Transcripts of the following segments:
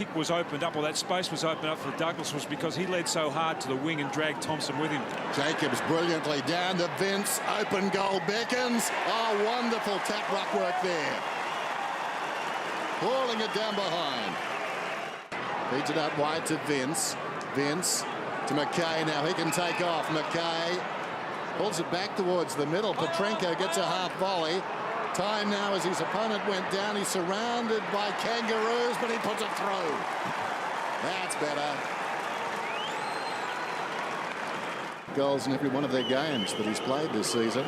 kick was opened up, or that space was opened up for Douglas, was because he led so hard to the wing and dragged Thompson with him. Jacobs brilliantly down to Vince. Open goal beckons. Oh, wonderful tap ruck work there. Hauling it down behind. Feeds it up wide to Vince. Vince to McKay. Now he can take off. McKay pulls it back towards the middle. Petrenko gets a half volley. Time now as his opponent went down. He's surrounded by Kangaroos, but he puts it through. That's better. Goals in every one of their games that he's played this season.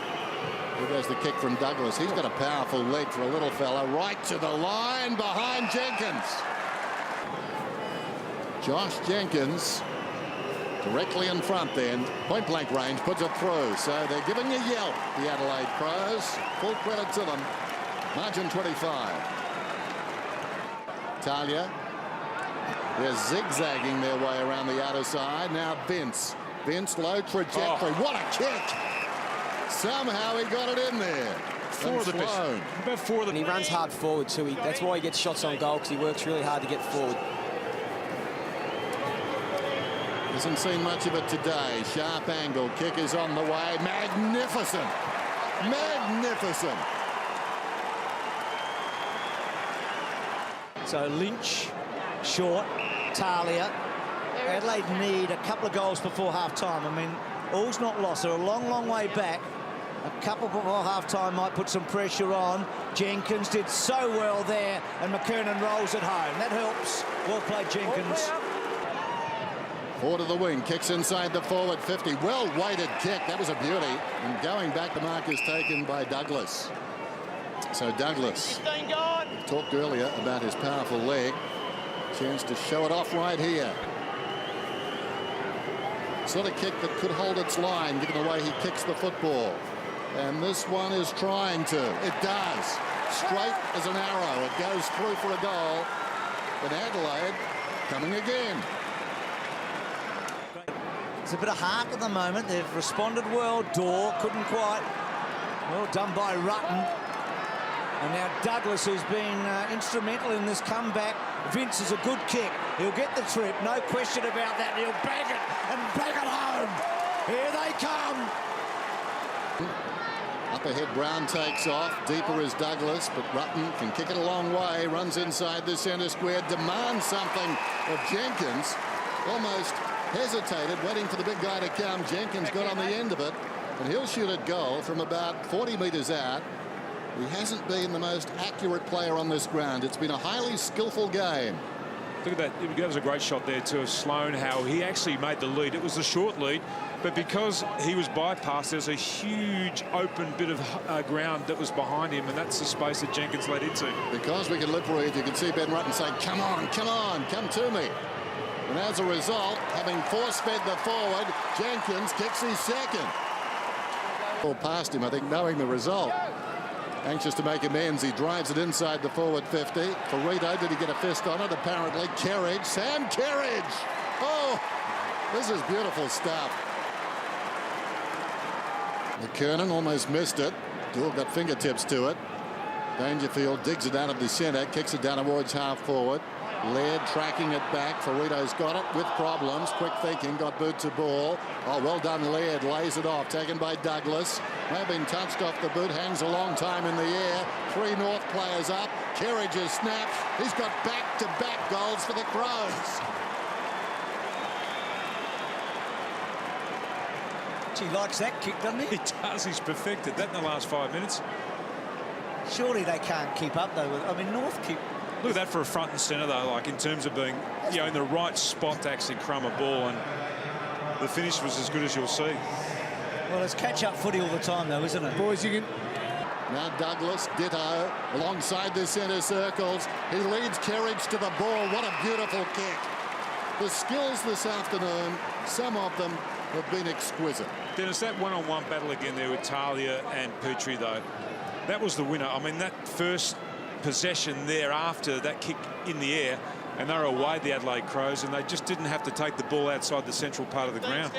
Here goes the kick from Douglas. He's got a powerful leg for a little fella. Right to the line behind Jenkins. Josh Jenkins directly in front then. Point blank range, puts it through. So they're giving a yelp, the Adelaide Crows. Full credit to them. Margin 25. Talia. They're zigzagging their way around the outer side. Now Vince. Vince, low trajectory. Oh. What a kick! Somehow he got it in there. Four of the best. About four of the. And he runs hard forward too. That's why he gets shots on goal, because he works really hard to get forward. Hasn't seen much of it today. Sharp angle. Kick is on the way. Magnificent. Magnificent. So Lynch, short, Talia. Adelaide need a couple of goals before half-time. I mean, all's not lost. They're a long, long way back. A couple before half-time might put some pressure on. Jenkins did so well there, and McKernan rolls it home. That helps. Well played, Jenkins. Four to the wing, kicks inside the forward 50. Well-weighted kick. That was a beauty. And going back, the mark is taken by Douglas. So Douglas, we talked earlier about his powerful leg. Chance to show it off right here. Sort of kick that could hold its line, given the way he kicks the football. And this one is trying to. It does. Straight as an arrow. It goes through for a goal. But Adelaide coming again. It's a bit of heart at the moment. They've responded well. Dorr couldn't quite. Well done by Rutten. And now Douglas, who's been instrumental in this comeback. Vince is a good kick. He'll get the trip, no question about that. He'll bang it and bang it home. Here they come. Up ahead, Brown takes off. Deeper is Douglas, but Rutten can kick it a long way. Runs inside the centre square, demands something of Jenkins. Almost hesitated, waiting for the big guy to come. Jenkins got on the end of it, and he'll shoot at goal from about 40 metres out. He hasn't been the most accurate player on this ground. It's been a highly skillful game. Look at that. That was a great shot there too of Sloan, how he actually made the lead. It was a short lead, but because he was bypassed, there's a huge open bit of ground that was behind him, and that's the space that Jenkins led into. Because we can lip read, you can see Ben Rutten saying, come on, come to me. And as a result, having force-fed the forward, Jenkins kicks his second. All past him, I think, knowing the result. Anxious to make amends, he drives it inside the forward 50. Farito, did he get a fist on it? Apparently. Kerridge, Sam Kerridge! Oh, this is beautiful stuff. McKernan almost missed it. Dorr got fingertips to it. Dangerfield digs it out of the centre, kicks it down towards half forward. Laird tracking it back. Farito's got it with problems. Quick thinking, got boot to ball. Oh, well done, Laird. Lays it off. Taken by Douglas. May have been touched off the boot. Hangs a long time in the air. Three North players up. Kerridge has snapped. He's got back-to-back goals for the Crows. He likes that kick, doesn't he? He does. He's perfected that in the last 5 minutes. Surely they can't keep up, though. I mean, North keep... Look at that for a front and centre, though, like in terms of being, you know, in the right spot to actually crumb a ball, and the finish was as good as you'll see. Well, it's catch-up footy all the time, though, isn't it? Boys, you can... Now Douglas, ditto, alongside the centre circles. He leads Kerridge to the ball. What a beautiful kick. The skills this afternoon, some of them have been exquisite. Dennis, that one-on-one battle again there with Talia and Petrie, though, that was the winner. I mean, that first possession there after that kick in the air, and they were away, the Adelaide Crows, and they just didn't have to take the ball outside the central part of the ground.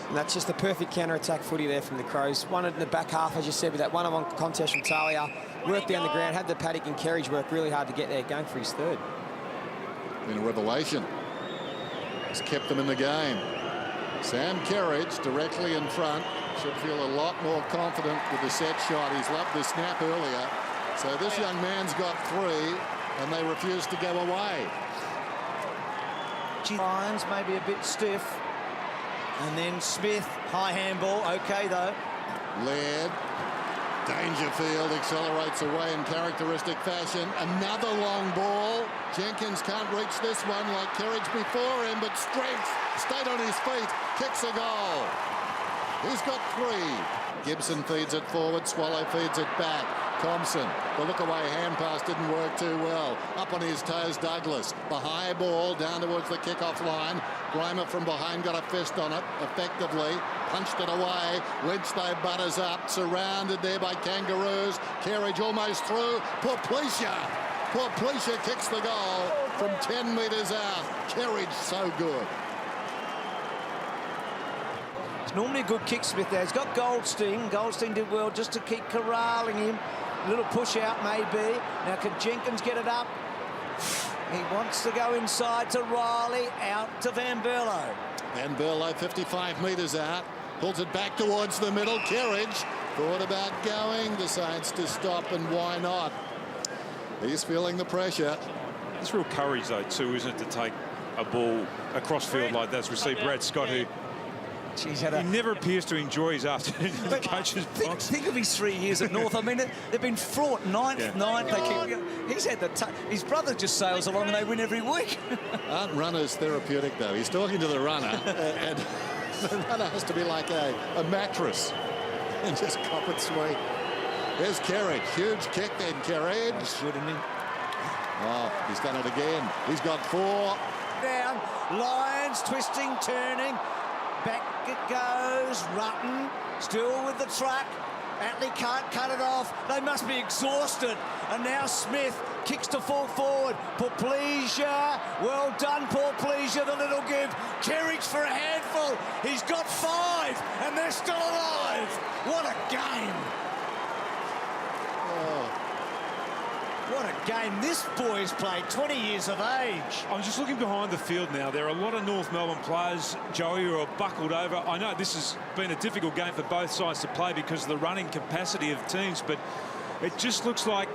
And that's just the perfect counter-attack footy there from the Crows. Won it in the back half, as you said, with that one-on-one contest from Talia. Worked down the ground, had the Paddock and Kerridge work really hard to get there, going for his third. been a revelation. He's kept them in the game. Sam Kerridge directly in front. Should feel a lot more confident with the set shot. He's loved the snap earlier. So this young man's got 3, and they refuse to go away. Lines maybe a bit stiff. And then Smith, high handball. OK, though. Laird. Dangerfield accelerates away in characteristic fashion. Another long ball. Jenkins can't reach this one like Kerridge before him, but strength. Stayed on his feet. Kicks a goal. He's got 3. Gibson feeds it forward. Swallow feeds it back. Thompson, the look-away hand pass didn't work too well. Up on his toes, Douglas. The high ball down towards the kick-off line. Grimer from behind got a fist on it effectively. Punched it away. Lynch, though, butters up. Surrounded there by Kangaroos. Kerridge almost through. Porplesia kicks the goal from 10 metres out. Kerridge so good. It's normally a good kick, Smith there. He's got Goldstein. Goldstein did well just to keep corralling him. A little push out maybe. Now can Jenkins get it up? He wants to go inside to Riley, out to Van Berlo. Van Berlo 55 metres out. Pulls it back towards the middle. Kerridge thought about going. Decides to stop, and why not? He's feeling the pressure. It's real courage though too, isn't it, to take a ball across field like that. We see Brad Scott, who he never appears to enjoy his afternoon in the coach's box. Think of his 3 years at North. I mean, they've been fraught ninth. He's had his brother just sails along and they win every week. Aren't runners therapeutic though? He's talking to the runner, and the runner has to be like a mattress and just cop it sweet. There's Kerridge. Huge kick then, Kerridge. That's good, isn't he? Oh, he's done it again. He's got 4. Down. Lyons twisting, turning. Back it goes. Rutten still with the truck. Atley can't cut it off. They must be exhausted. And now Smith kicks to full forward. Porplesia. Well done, Porplesia. The little give. Kerridge for a handful. He's got 5 and they're still alive. What a game. What a game this boy's played, 20 years of age. I'm just looking behind the field now. There are a lot of North Melbourne players, Joey, who are buckled over. I know this has been a difficult game for both sides to play because of the running capacity of teams, but it just looks like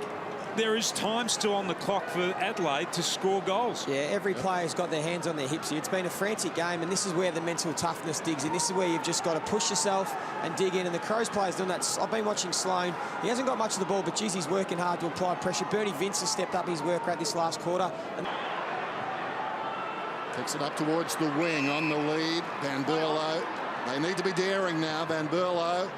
there is time still on the clock for Adelaide to score goals. Yeah, every player's got their hands on their hips here. It's been a frantic game, and this is where the mental toughness digs in. This is where you've just got to push yourself and dig in, and the Crows players doing that. I've been watching Sloane. He hasn't got much of the ball, but geez, he's working hard to apply pressure. Bernie Vince has stepped up his work rate this last quarter. Takes it up towards the wing on the lead. Van Berlo. They need to be daring now. Van Berlo.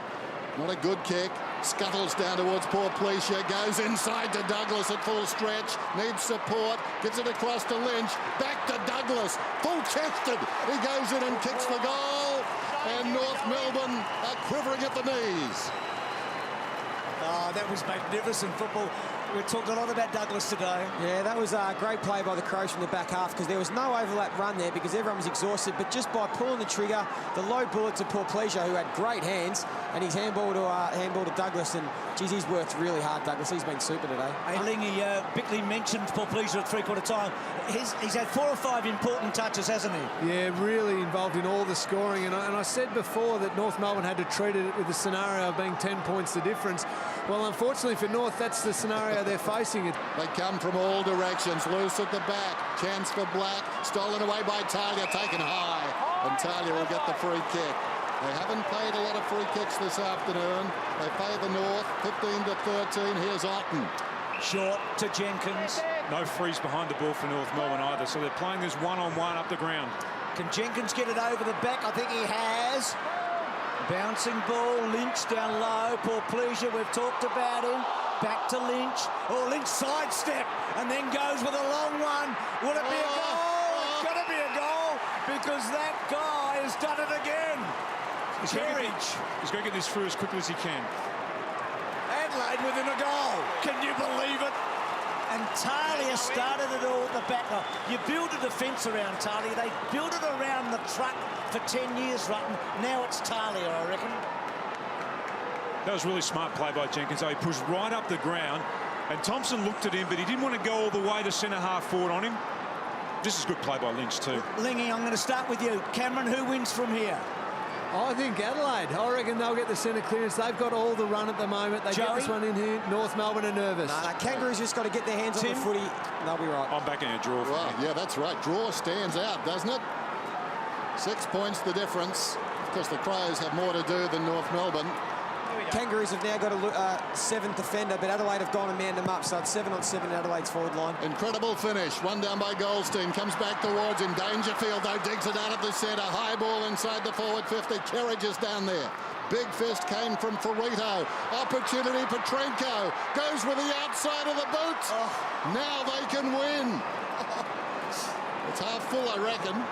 Not a good kick. Scuttles down towards Porplesia. Goes inside to Douglas at full stretch. Needs support. Gives it across to Lynch. Back to Douglas. Full-chested. He goes in and kicks the goal. And North Melbourne are quivering at the knees. Oh, that was magnificent football. We talked a lot about Douglas today. Yeah, that was a great play by the Crows from the back half because there was no overlap run there because everyone was exhausted. But just by pulling the trigger, the low bullet to Porplesia, who had great hands, and his handball to Douglas. And geez, he's worked really hard, Douglas. He's been super today. Hey, Lingy, Bickley mentioned Porplesia at three-quarter time. He's had 4 or 5 important touches, hasn't he? Yeah, really involved in all the scoring. And I said before that North Melbourne had to treat it with the scenario of being 10 points the difference. Well, unfortunately for North, that's the scenario they're facing. They come from all directions. Loose at the back. Chance for Black. Stolen away by Talia. Taken high. And Talia will get the free kick. They haven't played a lot of free kicks this afternoon. They favour North 15 to 13. Here's Otten. Short to Jenkins. No freeze behind the ball for North Melbourne either, so they're playing this one-on-one up the ground. Can Jenkins get it over the back? I think he has. Bouncing ball, Lynch down low. Porplesia, we've talked about him. Back to Lynch. Oh, Lynch sidestep and then goes with a long one. Will it be a goal? It's got to be a goal because that guy has done it again. Kerridge. He's going to get this through as quickly as he can. Adelaide within a goal. Can you believe it? And Talia started it all at the back. You build a defence around Talia. They built it around the truck for 10 years, Rutten. Now it's Talia, I reckon. That was really smart play by Jenkins. He pushed right up the ground, and Thompson looked at him, but he didn't want to go all the way to centre half forward on him. This is good play by Lynch too. Lingy, I'm going to start with you. Cameron, who wins from here? I think Adelaide. I reckon they'll get the centre clearance. They've got all the run at the moment. They get this one in here. North Melbourne are nervous. No, Kangaroos just got to get their hands on the footy. They'll be right. I'm backing a draw. Well, yeah, that's right. Draw stands out, doesn't it? 6 points the difference. Of course, the Crows have more to do than North Melbourne. Kangaroos have now got a seventh defender, but Adelaide have gone and manned them up, so it's 7-on-7 in Adelaide's forward line. Incredible finish. One down by Goldstein. Comes back towards him. Dangerfield, though, digs it out of the centre. High ball inside the forward 50. Kerridge is down there. Big fist came from Ferrito. Opportunity, Petrenko. Goes with the outside of the boot. Now they can win. It's half full, I reckon.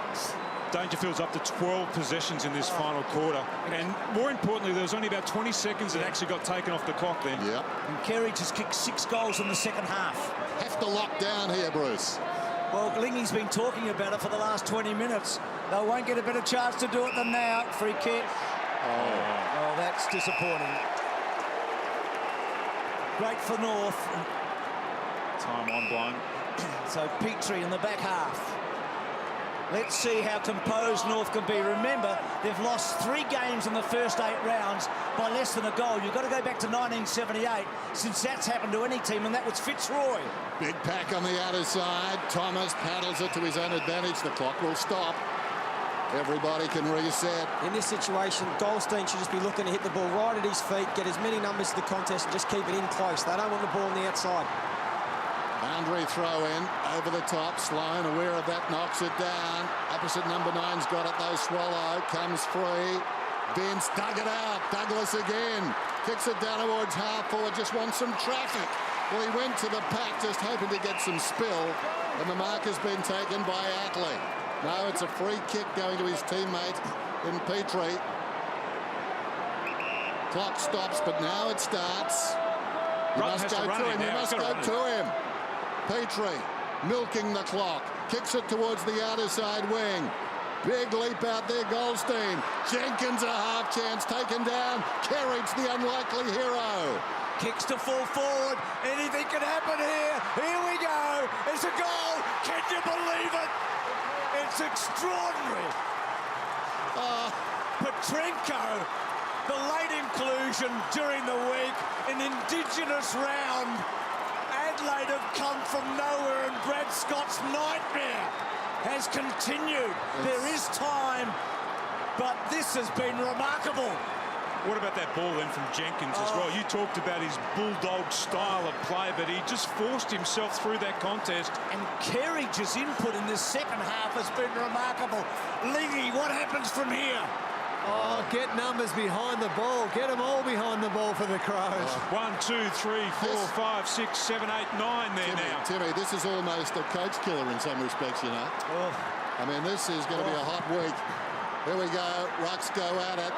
Dangerfield's up to 12 possessions in this final quarter. And more importantly, there was only about 20 seconds that actually got taken off the clock then. Yeah. And Kerridge has kicked 6 goals in the second half. Have to lock down here, Bruce. Well, Lingy's been talking about it for the last 20 minutes. They won't get a better chance to do it than now. Free kick. Oh, that's disappointing. Great for North. Time on blind. So Petrie in the back half. Let's see how composed North can be. Remember, they've lost 3 games in the first 8 rounds by less than a goal. You've got to go back to 1978, since that's happened to any team, and that was Fitzroy. Big pack on the outer side. Thomas paddles it to his own advantage. The clock will stop. Everybody can reset. In this situation, Goldstein should just be looking to hit the ball right at his feet, get as many numbers to the contest, and just keep it in close. They don't want the ball on the outside. Boundary throw in, over the top. Sloan, aware of that, knocks it down. Opposite number 9's got it though. Swallow comes free. Vince dug it out. Douglas again. Kicks it down towards half forward. Just wants some traffic. Well, he went to the pack just hoping to get some spill. And the mark has been taken by Attlee. No, it's a free kick going to his teammate in Petrie. Clock stops, but now it starts. You must go to him. You must go to him. Petrie milking the clock, kicks it towards the outer side wing. Big leap out there, Goldstein. Jenkins a half chance, taken down. Kerridge, the unlikely hero. Kicks to full forward. Anything can happen here. Here we go. It's a goal. Can you believe it? It's extraordinary. Petrenko, the late inclusion during the week, an Indigenous round. Adelaide have come from nowhere, and Brad Scott's nightmare has continued. There is time, but this has been remarkable. What about that ball then from Jenkins as well? You talked about his bulldog style of play, but he just forced himself through that contest. And Kerridge's input in this second half has been remarkable. Lingy, what happens from here? Oh, get numbers behind the ball. Get them all behind the ball for the Crows. 1, 2, 3, 4, 5, 6, 7, 8, 9 there now. Timmy, this is almost a coach killer in some respects, you know. I mean, this is going to be a hot week. Here we go. Rucks go at it.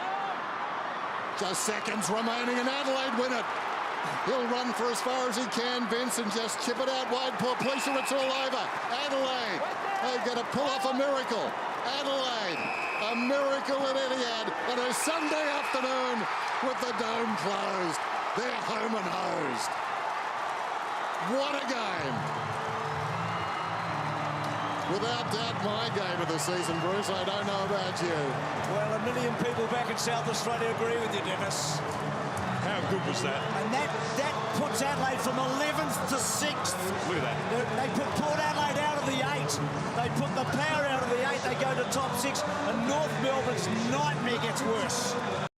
Just seconds remaining, and Adelaide win it. He'll run for as far as he can, Vince, and just chip it out wide. Poor Policer, it's all over. Adelaide, they've got to pull off a miracle. Adelaide, a miracle at Etihad on a Sunday afternoon with the dome closed. They're home and hosed. What a game. Without doubt, my game of the season, Bruce. I don't know about you. Well, 1 million people back in South Australia agree with you, Dennis. How good was that? And that puts Adelaide from 11th to 6th. Look at that. They put Port Adelaide out of the 8. They put the Power out of the 8. They go to top 6. And North Melbourne's nightmare gets worse.